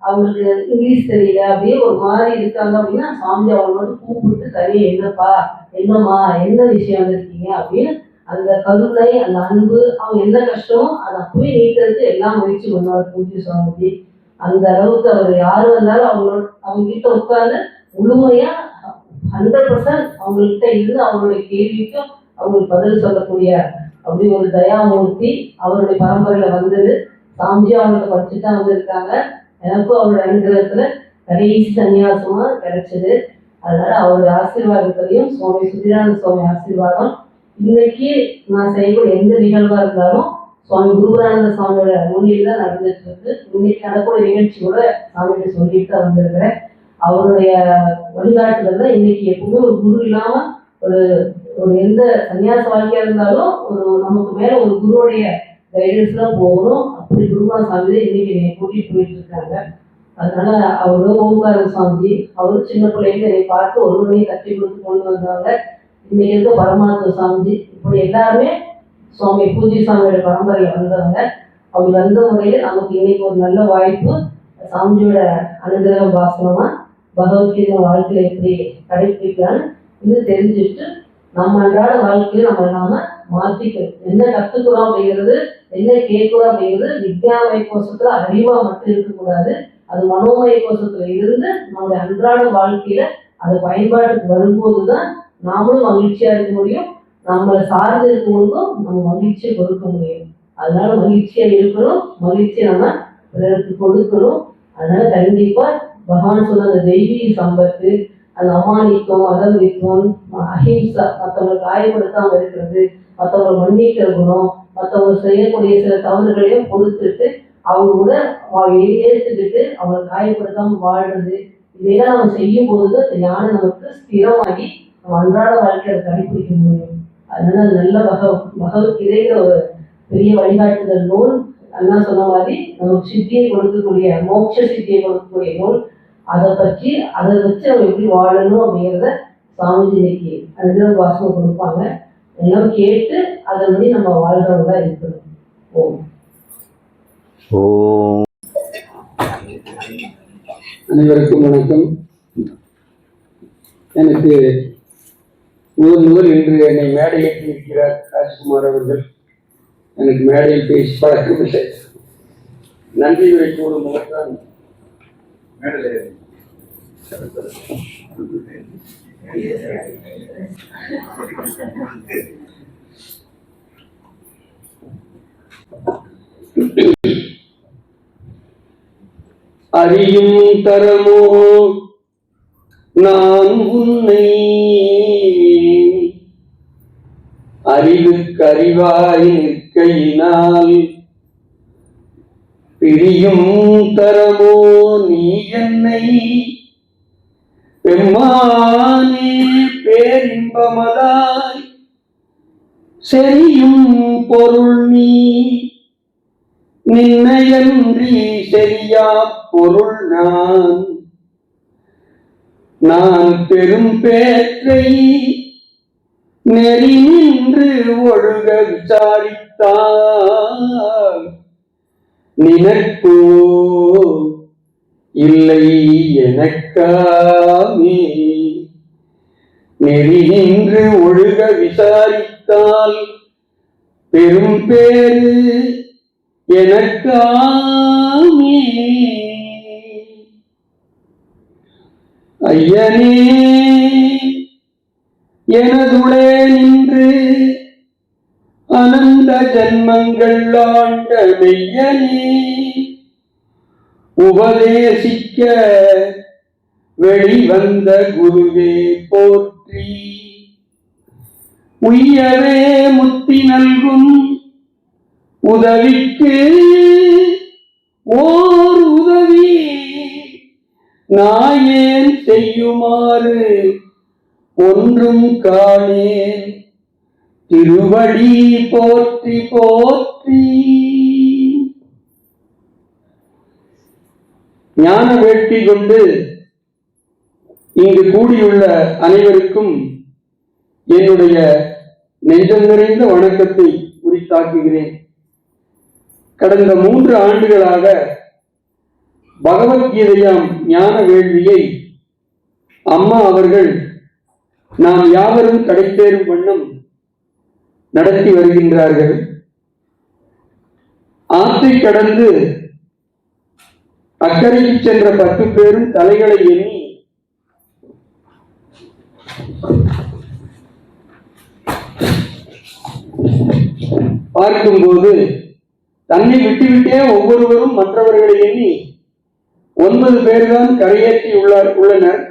அவங்களுக்கு இங்கிலீஷ் தெரியல, அப்படியே ஒரு மாதிரி இருக்காங்க அப்படின்னா சாமி அவங்க மட்டும் கூப்பிட்டு தனியா என்னப்பா, என்னம்மா, என்ன விஷயம் வந்திருக்கீங்க அப்படின்னு அந்த கருணை, அந்த அன்பு, அவங்க எந்த கஷ்டமும் அதை அப்பவே நீக்கிறதுக்கு எல்லாம் முயற்சி பண்ணுவார் பூஜ்ய சுவாமிஜி. அந்த அளவுக்கு அவர் யாரு வந்தாலும் அவங்க கிட்ட உட்கார்ந்து முழுமையா 100% அவங்கள்ட்ட இருந்து அவங்களுடைய கேள்விக்கும் அவங்களுக்கு பதில் சொல்லக்கூடிய அப்படி ஒரு தயாமூர்த்தி அவருடைய பரம்பரையில வந்தது. சாமிஜி அவங்களை படிச்சுதான் வந்திருக்காங்க. எனக்கும் அவருடைய அனுகிரகத்துல கடைசி சன்னியாசமா கிடைச்சது. அதனால அவருடைய ஆசீர்வாதத்திலையும் சுவாமி சுதிரானந்த சுவாமி ஆசீர்வாதம் இன்னைக்கு நான் செய்யக்கூடிய எந்த நிகழ்வா இருந்தாலும் சுவாமி குருபரானந்த சுவாமியோட முன்னிலையில தான் நடந்துட்டு இருக்கு. இன்னைக்கு நடக்கூடிய நிகழ்ச்சி கூட சாமிகிட்ட சொல்லிட்டு தான் வந்திருக்கிறேன். அவருடைய வழிகாட்டுதல் தான் இன்னைக்கு எப்பவுமே ஒரு குரு இல்லாம ஒரு எந்த சன்னியாச வாழ்க்கையா இருந்தாலும் நமக்கு மேல ஒரு குருவுடைய கைடன்ஸ் தான் போகணும். அப்படி குருமா சாமி இன்னைக்கு என்னை கூட்டிட்டு போயிட்டு இருக்காங்க. அதனால அவரு ஓம்கார சுவாமிஜி அவரு சின்ன பிள்ளைங்க என்னை பார்த்து ஒரு மணியை கட்டி கொடுத்து கொண்டு வந்தாங்க. இன்னைக்கு இருக்க பரமாத்ம சாமிஜி இப்படி எல்லாருமே சுவாமி பூஜ்ய சாமியோட பரம்பரையில வந்தவங்க. அவங்க வந்த முறையில நமக்கு இன்னைக்கு ஒரு நல்ல வாய்ப்பு. சாமிஜியோட அனுகிரக பாசனமா பகவத்கீதை வாழ்க்கையில எப்படி கடைபிடிக்கலான்னு இது தெரிஞ்சுட்டு நம்ம அன்றாட வாழ்க்கையில நாம மாற்றிக்கணும். என்ன கத்துக்கிறோம் அப்படிங்கிறது, என்ன கேட்கிறோம் அப்படிங்கிறது வித்யாமய கோஷத்துல அறிவா மட்டும் இருக்கக்கூடாது. அது மனோமய கோஷத்துல இருந்து நம்மளுடைய அன்றாட வாழ்க்கையில அது பயன்பாட்டுக்கு வரும்போதுதான் நாமளும் மகிழ்ச்சியா இருக்க முடியும். நம்மளை சார்ந்து இருக்கும்போதும் நம்ம மகிழ்ச்சியை கொடுக்க முடியும். அதனால மகிழ்ச்சியா இருக்கணும், மகிழ்ச்சியை நம்ம பிறருக்கு கொடுக்கணும். அதனால கண்டிப்பா பகவான் சொன்ன அந்த தெய்வீக சம்பத்து, அந்த அமானித்துவம், அகல்வித்துவம், அஹிம்சா, மற்றவங்களை காயப்படுத்தாம இருக்கிறது, மற்றவங்களை மன்னிக்கிற குணம், மற்றவங்க செய்யக்கூடிய சில தவறுகளையும் பொறுத்துட்டு அவங்க கூட ஏற்றுக்கிட்டு அவங்களை காயப்படுத்தாம வாழ்றது, இதெல்லாம் நம்ம செய்யும் போதுதான் இந்த ஞானம் நமக்கு ஸ்திரமாகி நம்ம அன்றாட வாழ்க்கையை அதை கடைபிடிக்க முடியும். அதனால நல்ல பகவத்கீதைங்கிற ஒரு பெரிய வழிகாட்டுதல் நூல். அண்ணா சொன்ன மாதிரி நமக்கு சித்தியை கொடுக்கக்கூடிய, மோட்ச சித்தியை கொடுக்கக்கூடிய நூல். அதை வச்சு நம்ம எப்படி வாழணும் அப்படிங்கிறத சாமிஜி இன்னைக்கு அனுகிரக வாசகம் கொடுப்பாங்க. எல்லாம் கேட்டு அதன்படி நம்ம வாழ்றவங்களா இருக்கணும். ஓம் ஓம். அனைவருக்கும் வணக்கம். எனக்கு முதல் இன்று என்னை மேடையேற்றி இருக்கிறார் ராஜ்குமார் அவர்கள். எனக்கு மேடையில் பேசி பழக்கமில்லை. நன்றி உரை கூறும் முகத்தான் அறியும் தரமோ நான் உன்னை அறிவுக்கு அறிவாய் நிற்கையினால் பிரியும் தரமோ நீ என்னை பெம்மானே பேரின்பமதாய் செறியும் பொருள் நீ நின்னையன்றி செறியா பொருள் நான் பெரும் பேற்றை நெறி நின்று ஒழுக விசாரித்தால் நினக்கோ இல்லை எனக்காமே. நெறி நின்று ஒழுக விசாரித்தால் பெரும் பேரு எனக்காமே. ஐயனே எனதுளே நின்று அனந்த ஜன்மங்கள் ஆண்ட மெய்யனே உபதேசிக்க வெளிவந்த குருவே போற்றி. உய்யவே முத்தி நல்கும் உதவிக்கு ஓர் உதவி நாயேன் செய்யுமாறு ஒன்றும் காணேன் திருவடி போற்றி போற்றி. ஞான வேட்கை கொண்டு இங்கு கூடியுள்ள அனைவருக்கும் என்னுடைய நெஞ்சம் நிறைந்த வணக்கத்தை உரித்தாக்குகிறேன். கடந்த 3 ஆண்டுகளாக பகவத்கீதையாம் ஞான வேள்வியை அம்மா அவர்கள் நாம் யாவரும் கடைத்தேறும் வண்ணம் நடத்தி வருகின்றார்கள். ஆற்றை கடந்து அக்கறைக்கு சென்ற 10 பேரும் தலைகளை எண்ணி பார்க்கும்போது தன்னை விட்டுவிட்டே ஒவ்வொருவரும் மற்றவர்களை எண்ணி 9 பேர்தான் கரையேற்றி உள்ளனர்.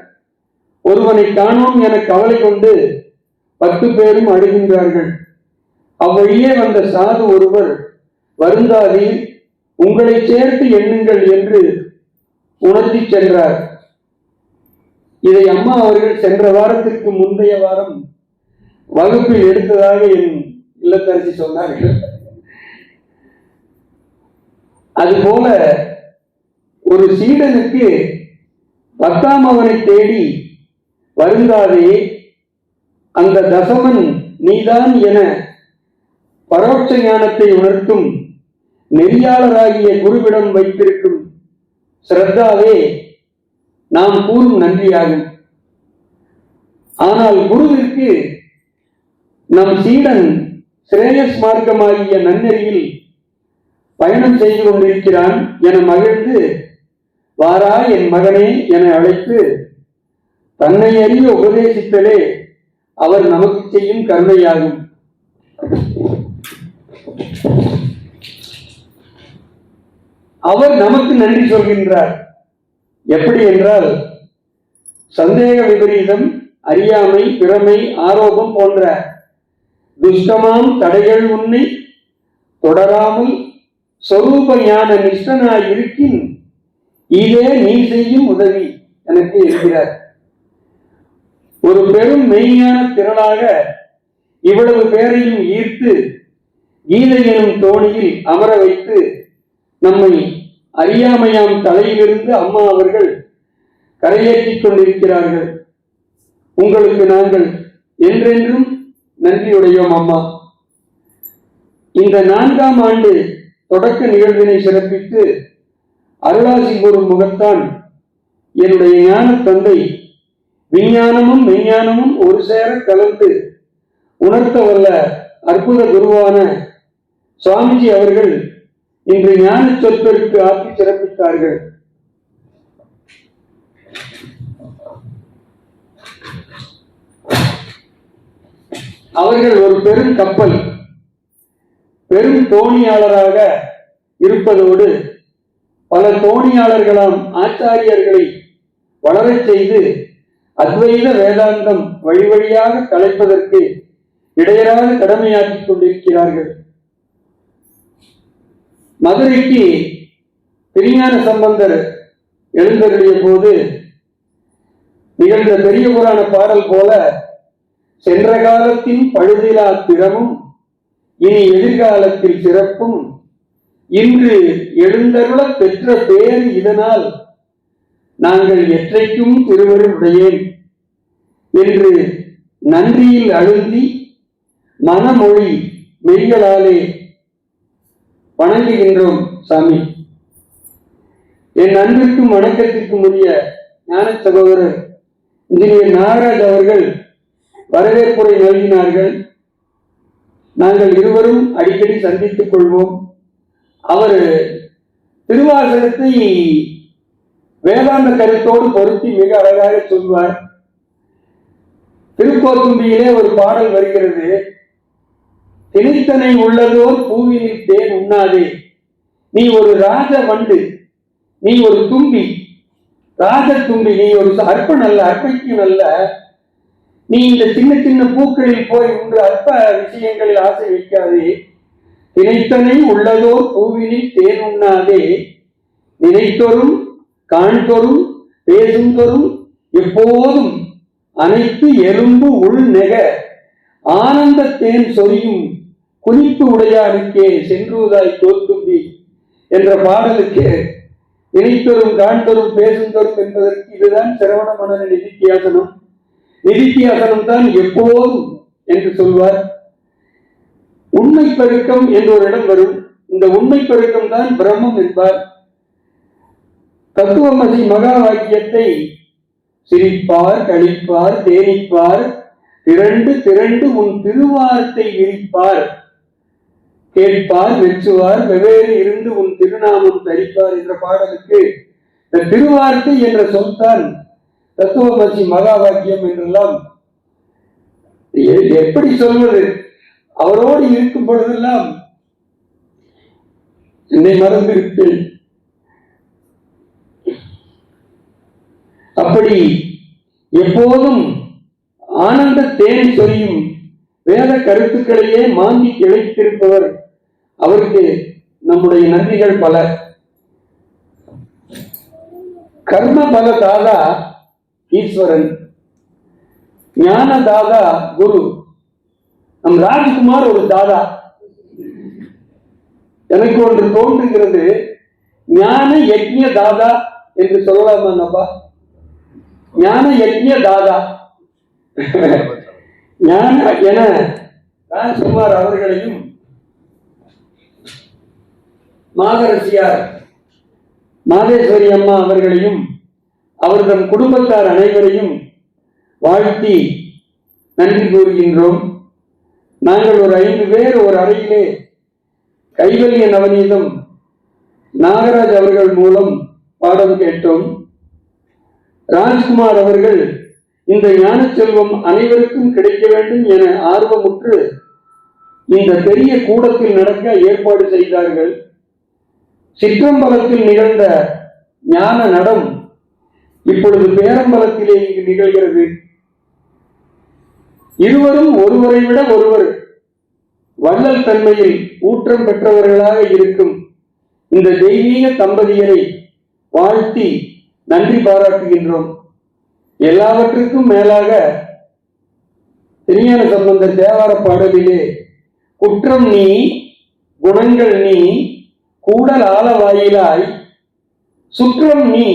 ஒருவனை காணோம் என கவலை கொண்டு 10 பேரும் அழுகின்றார்கள். அவ்வழியே வந்த சாது ஒருவர் வருந்தாதி உங்களை சேர்த்து எண்ணுங்கள் என்று உணர்த்தி சென்றார். இதை அம்மா அவர்கள் சென்ற வாரத்திற்கு முந்தைய வாரம் வகுப்பில் எடுத்ததாக என் இல்லத்தரசி சொன்னார்கள். அதுபோல ஒரு சீடனுக்கு 10ஆம் அவனை தேடி வருந்தாதே அந்த தசமன் நீதான் என பரோட்ச ஞானத்தை உணர்த்தும் நெறியாளராகிய குருவிடம் வைத்திருக்கும் ஸ்ரத்தாவே நாம் கூறும் நன்றியாகும். ஆனால் குருவிற்கு நம் சீடன் ஸ்ரேயஸ் மார்க்கமாகிய நன்னெறியில் பயணம் செய்து கொண்டிருக்கிறான் என மகிழ்ந்து வாரா என் மகனே என அழைத்து தன்னை அறிய உபதேசித்தலே அவர் நமக்கு செய்யும் கருணையாகும். அவர் நமக்கு நன்றி சொல்கின்றார். எப்படி என்றால் சந்தேக விபரீதம், அறியாமை, பிறமை, ஆரோபம் போன்ற துஷ்டமாம் தடைகள் உன்னை தொடராமல் சொரூப ஞான நிஷ்டனாய் இருக்கின் இதே நீ செய்யும் உதவி எனக்கு இருக்கிறார். ஒரு பெரும் மெய்ஞான திரளாக இவ்வளவு பேரையும் ஈர்த்து கீதை எனும் தோணியில் அமர வைத்து நம்மை அறியாமையாம் தலையிலிருந்து அம்மா அவர்கள் கரையேற்றிக் கொண்டிருக்கிறார்கள். உங்களுக்கு நாங்கள் என்றென்றும் நன்றியுடையோம் அம்மா. இந்த 4ஆம் ஆண்டு தொடக்க நிகழ்வினை சிறப்பித்து அருளாசி கூறும் முகத்தான் என்னுடைய ஞான தந்தை விஞ்ஞானமும் மெய்ஞானமும் ஒரு சேர கலந்து உணர்த்த வல்ல அற்புத குருவான சுவாமிஜி அவர்கள் இன்று ஞான சொற்பருக்கு ஆக்கி சிறப்பித்தார்கள். அவர்கள் ஒரு பெரும் கப்பல், பெரும் தோணியாளராக இருப்பதோடு பல தோணியாளர்களாம் ஆச்சாரியர்களை வளரச் செய்து அத்வைத வேதாந்தம் வழி வழியாக கலைப்பதற்கு இடையராக கடமையாற்றிக் கொண்டிருக்கிறார்கள். மதுரைக்கு திருஞான சம்பந்தர் எழுந்தருளிய போது நிகழ்ந்த பெரிய புராண பாடல் போல, சென்ற காலத்தின் பழுதிலா திறமும் இனி எதிர்காலத்தில் சிறப்பும் இன்று எழுந்தருள பெற்ற பேர் இதனால் நாங்கள் எற்றைக்கும் திருவருளுடையேன் என்று நன்றியில் அழுந்தி மனமொழி மெய்களாலே வணங்குகின்றோம் சாமி. என் அன்பிற்கும் வணக்கத்திற்கும் உரிய ஞான சகோதரர் இன்ஜினியர் நாகராஜ் அவர்கள் வரவேற்புரை நல்கினார்கள். நாங்கள் இருவரும் அடிக்கடி சந்தித்துக் கொள்வோம். அவர் திருவாசகத்தை வேதாந்த கருத்தோடு பொருத்தி மிக அழகாக சொல்வார். திருக்கோத்தும்பியிலே ஒரு பாடல் வருகிறது, திணித்தனை உள்ளதோர் பூவினில் தேன் உண்ணாதே, நீ ஒரு ராஜ வண்டு, நீ ஒரு தும்பி, ராஜ தும்பி, நீ ஒரு அற்பன் அல்ல, அற்பைக்கும் அல்ல, நீ இந்த சின்ன சின்ன பூக்களில் போய் உண்டு அற்ப விஷயங்களில் ஆசை வைக்காதே, திணைத்தனை உள்ளதோர் பூவினில் தேன் உண்ணாதே, நினைத்தொரும் காண்தொரும் பேசுந்தொரும் எப்போதும் அனைத்து எலும்பு உள் நெக ஆனந்த தேன் சொரியும் குனிப்பு உடையாருக்கே சென்றுவதாய் தோத்தும்பி என்ற பாடலுக்கு நினைத்தொரும் காண்தொரும் பேசுந்தொரும் என்பதற்கு இதுதான் சிரவண மனன நிதித்தியாசனம். நிதித்தியாசனம் தான் எப்போதும் என்று சொல்வார். உண்மை பெருக்கம் என்று ஒரு இடம் வரும். இந்த உண்மை பெருக்கம் தான் பிரம்மம் என்பார். தத்துவமசி மகா வாக்கியத்தை சிரிப்பார், கழிப்பார், தேனிப்பார், திரண்டு திரண்டு உன் திருவாரத்தை விரிப்பார், கேட்பார், வெச்சுவார், வெவ்வேறு இருந்து உன் திருநாமம் தரிப்பார் என்ற பாடலுக்கு இந்த திருவார்த்தை என்ற சொல்தான் தத்துவமசி மகா வாக்கியம் என்றெல்லாம் எப்படி சொல்வது? அவரோடு இருக்கும் பொழுதெல்லாம் என்னை மறந்திருப்பேன். அப்படி எப்போதும் ஆனந்த தேன் சொரியும் வேத கருத்துக்களையே மாந்தி இழைத்திருப்பவர். அவருக்கு நம்முடைய நன்றிகள் பல. கர்ம பல தாதா ஈஸ்வரன், ஞான தாதா குரு. நம் ராஜ்குமார் ஒரு தாதா. எனக்கு ஒன்று தோன்றுகிறது, ஞான யஜ்ஞ தாதா என்று சொல்லலாமா? ஞான யஜ்ஞ தாதா ஞான என ராஜ்குமார் அவர்களையும் மாதரசியார் மாதேஸ்வரி அம்மா அவர்களையும் அவர்தம் குடும்பத்தார் அனைவரையும் வாழ்த்தி நன்றி கூறுகின்றோம். நாங்கள் ஒரு 5 பேர் ஒரு அறையிலே கைவல்ய நவநீதம் நாகராஜ் அவர்கள் மூலம் பாடம் கேட்டோம். ராஜ்குமார் அவர்கள் இந்த ஞான செல்வம் அனைவருக்கும் கிடைக்க வேண்டும் என ஆர்வமுற்று இந்த பெரிய கூடத்தில் நடக்க ஏற்பாடு செய்தார்கள். சிற்றம்பலத்தில் நிகழ்ந்த ஞான நடம் இப்பொழுது பேரம்பலத்திலே இங்கு நிகழ்கிறது. இருவரும் ஒருவரை விட ஒருவர் வள்ளல் தன்மையில் ஊற்றம் பெற்றவர்களாக இருக்கும் இந்த தெய்வீக தம்பதியரை வாழ்த்தி நன்றி பாராட்டுகின்றோம். எல்லாவற்றுக்கும் மேலாக திருஞான சம்பந்தர் தேவார பாடலிலே குற்றம் நீ குணங்கள் நீ கூடல் ஆலவாயிலாய் சுற்றம் நீ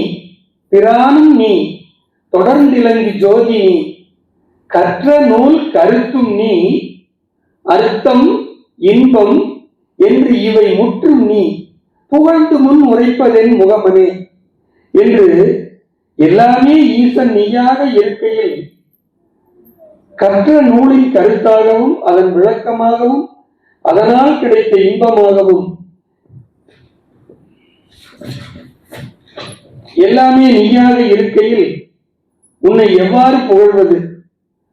பிரானும் நீ தொடர்ந்திலங்கி ஜோதி நீ கற்ற நூல் கருத்தும் நீ அர்த்தம் இன்பம் என்று இவை முற்றும் நீ புகழ்ந்து முன் உரைப்பதென் முகமனே என்று எல்லாமே ஈசன் நீயாக இருக்கையில் கற்ற நூலின் கருத்தாகவும் அதன் விளக்கமாகவும் அதனால் கிடைத்த இன்பமாகவும் எல்லாமே நீயாக இருக்கையில் உன்னை எவ்வாறு புகழ்வது?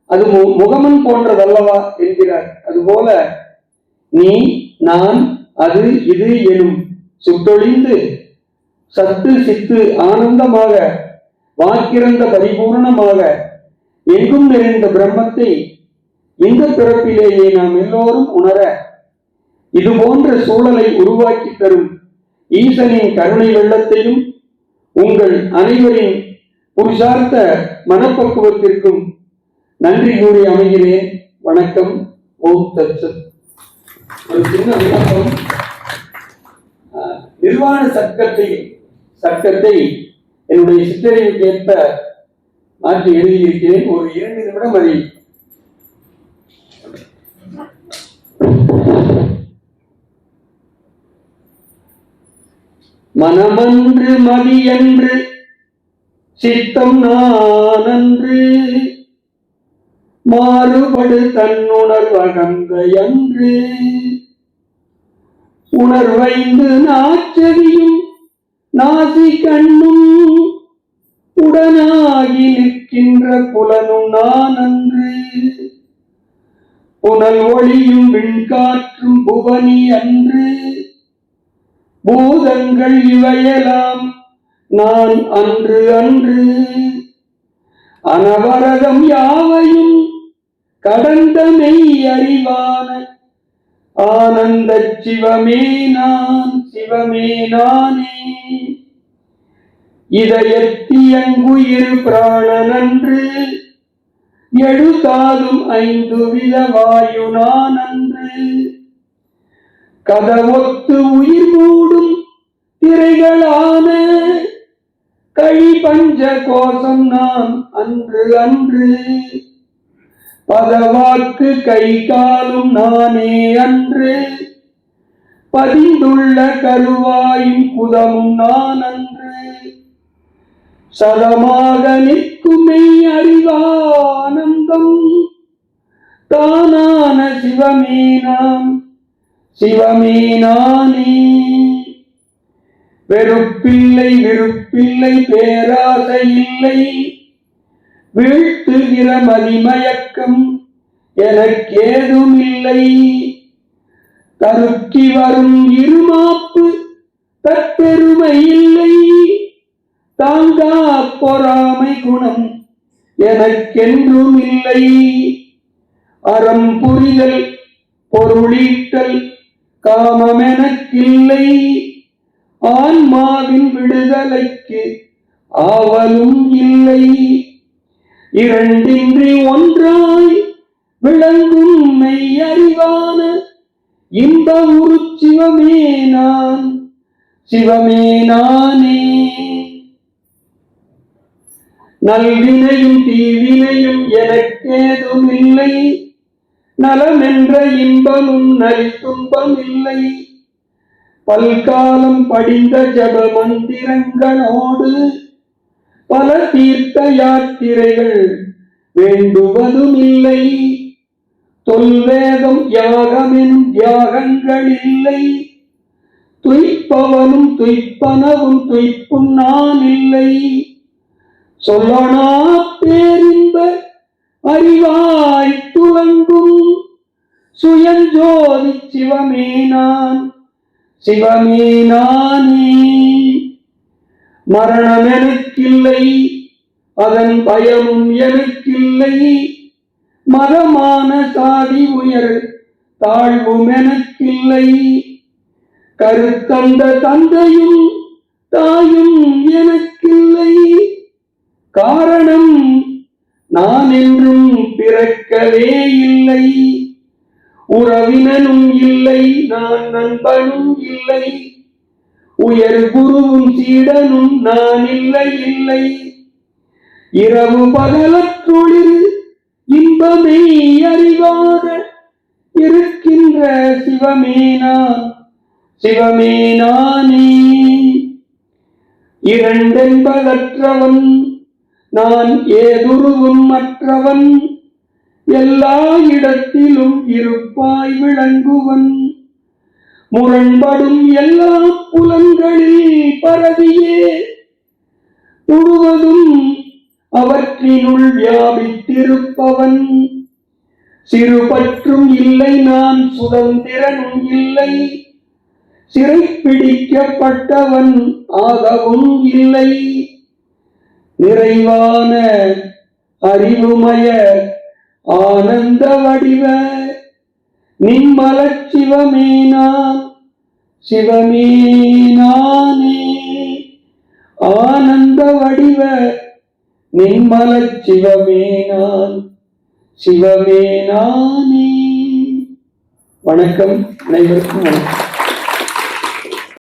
அது முகமன் போன்றதல்லவா என்கிறார். அதுபோல நீ நான் அது இது எனும் சுட்டொழிந்து சத்து சித்து ஆனந்தமாக வாக்கிறந்த பரிபூர்ணமாக எங்கும் நிறைந்த பிரம்மத்தை இந்த பிறப்பிலேயே நாம் எல்லோரும் உணர இது போன்ற சூழலை உருவாக்கி தரும் ஈசனின் கருணை வெள்ளத்தையும் உங்கள் அனைவரின் புருஷார்த்த மனப்பக்குவத்திற்கும் நன்றி கூறி அமைகிறேன். வணக்கம். ஓம் தத்சத். ஒரு சின்ன விண்ணப்பம். நிர்வாண சட்டத்தை என்னுடைய சிற்றறிவுக்கு ஏற்ப மாற்றி எழுதியிருக்கிறேன். ஒரு 2 நிமிடம் அதை மனமன்று மதியன்று சித்தம் நானன்று மாறுபடு தன்னுணர்வகங்கையன்று உணர்வைந்து நாச்சதியும் நாசி கண்ணும் உடனாகி நிற்கின்ற புலனும் நானன்று புனல் ஒளியும் விண்காற்றும் புவனி அன்று பூதங்கள் இவையெல்லாம் நான் அன்று அன்று அனவரதம் யாவையும் கடந்த மெய் அறிவான ஆனந்த சிவமே நான் சிவமே நானே இதயத்தியங்குயிர் பிராணனன்று எழுதாதும் 5 வித வாயு நானன்று கதவொத்து உயிர் மூடும் திரைகளான கழி பஞ்ச கோஷம் நான் அன்று அன்று பதவாக்கு கை காலும் நானே அன்று பதிந்துள்ள கருவாயும் குதமும் நான் அன்று சதமாக நிற்குமை அறிவானந்தம் தானான சிவமே நான் சிவமே நானே வெறுப்பில்லை விருப்பில்லை பேராசை இல்லை வீழ்த்துகிற மதிமயக்கம் எனக்கேதும் இல்லை தருக்கி வரும் இருமாப்பு தற்பெருமை இல்லை தாங்கா பொறாமை குணம் எனக்கென்றும் இல்லை அறம் புரிதல் பொருளீட்டல் காமம் எனக்கில்லை ஆன்மாவின் விடுதலைக்கு ஆவலும் இல்லை இரண்டின்றி ஒன்றாய் விளங்கும் மெய் அறிவான இந்த உரு சிவமே நான் சிவமே நானே நல்வினையும் தீவினையும் எனக்கேதும் இல்லை நலமென்ற இன்பமும் நலி துன்பம் இல்லை பல்காலம் படிந்த ஜப மந்திரங்களோடு பல தீர்த்த யாத்திரைகள் வேண்டுவதும் இல்லை தொல்வேதம் யாகமெனும் தியாகங்கள் இல்லை துய்ப்பவனும் துய்ப்பனவும் துய்ப்பும் நான் இல்லை சொல்லனா பேரின்ப அறிவாய் துவங்கும் சுயஞ்சோதி சிவமே நான் சிவமே நானே மரணம் எனக்கில்லை அதன் பயமும் எனக்கில்லை மதமான சாதி உயர் தாழ்வும் எனக்கில்லை கருத்தந்த தந்தையும் தாயும் எனக்கில்லை காரணம் நான் என்றும் பிறக்கவே இல்லை உறவினனும் இல்லை நான் நண்பனும் இல்லை உயர் குருவும் சீடனும் நான் இல்லை இல்லை இரவு பகலற்றொழில் இன்பமே அறிவாக இருக்கின்ற சிவமே நான் சிவமே நானே இரண்டென்பதற்றவன் நான் ஏதுருவும் மற்றவன் எல்லா இடத்திலும் இருப்பாய் விளங்குவன் முரண்படும் எல்லா புலன்களில் பரவியே முழுவதும் அவற்றினுள் வியாபித்திருப்பவன் சிறுபற்றும் இல்லை நான் சுதந்திரனும் இல்லை சிறைப்பிடிக்கப்பட்டவன் ஆகவும் இல்லை நிறைவான அறிவுமய ஆனந்த வடிவ நின்மலச் சிவமே நான், சிவமே நானே. ஆனந்த வடிவ நின்மலச் சிவமே நான், சிவமே நானே. வணக்கம், அனைவருக்கும் வணக்கம்.